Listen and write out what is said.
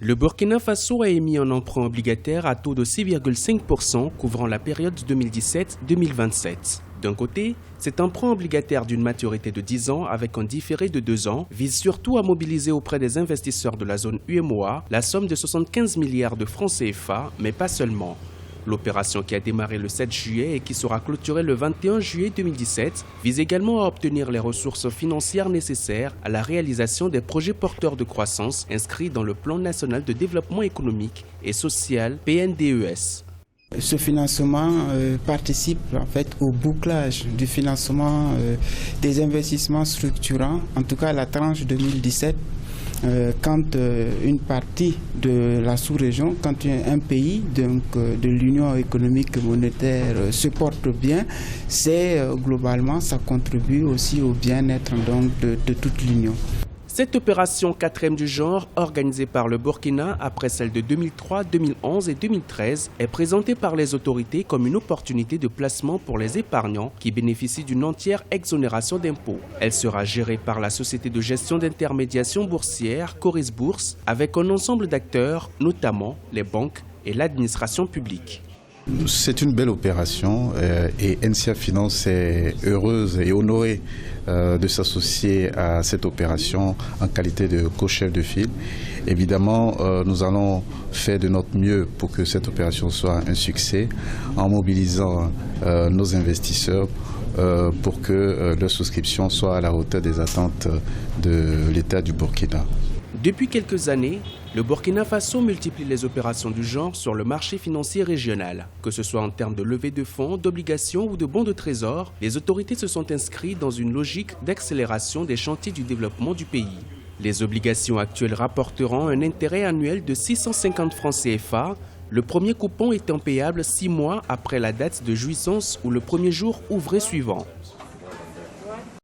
Le Burkina Faso a émis un emprunt obligataire à taux de 6,5% couvrant la période 2017-2027. D'un côté, cet emprunt obligataire d'une maturité de 10 ans avec un différé de 2 ans vise surtout à mobiliser auprès des investisseurs de la zone UEMOA la somme de 75 milliards de francs CFA, mais pas seulement. L'opération qui a démarré le 7 juillet et qui sera clôturée le 21 juillet 2017 vise également à obtenir les ressources financières nécessaires à la réalisation des projets porteurs de croissance inscrits dans le Plan national de développement économique et social PNDES. Ce financement participe en fait au bouclage du financement des investissements structurants, en tout cas la tranche 2017. Quand une partie de la sous-région, quand un pays de l'Union économique et monétaire se porte bien, c'est globalement ça contribue aussi au bien-être de toute l'Union. Cette opération 4e du genre, organisée par le Burkina après celle de 2003, 2011 et 2013, est présentée par les autorités comme une opportunité de placement pour les épargnants qui bénéficient d'une entière exonération d'impôts. Elle sera gérée par la société de gestion d'intermédiation boursière Coris Bourse avec un ensemble d'acteurs, notamment les banques et l'administration publique. C'est une belle opération et NCA Finance est heureuse et honorée de s'associer à cette opération en qualité de co-chef de file. Évidemment, nous allons faire de notre mieux pour que cette opération soit un succès en mobilisant nos investisseurs pour que leur souscription soit à la hauteur des attentes de l'État du Burkina. Depuis quelques années, le Burkina Faso multiplie les opérations du genre sur le marché financier régional. Que ce soit en termes de levée de fonds, d'obligations ou de bons de trésor, les autorités se sont inscrites dans une logique d'accélération des chantiers du développement du pays. Les obligations actuelles rapporteront un intérêt annuel de 650 francs CFA, le premier coupon étant payable 6 mois après la date de jouissance ou le premier jour ouvré suivant.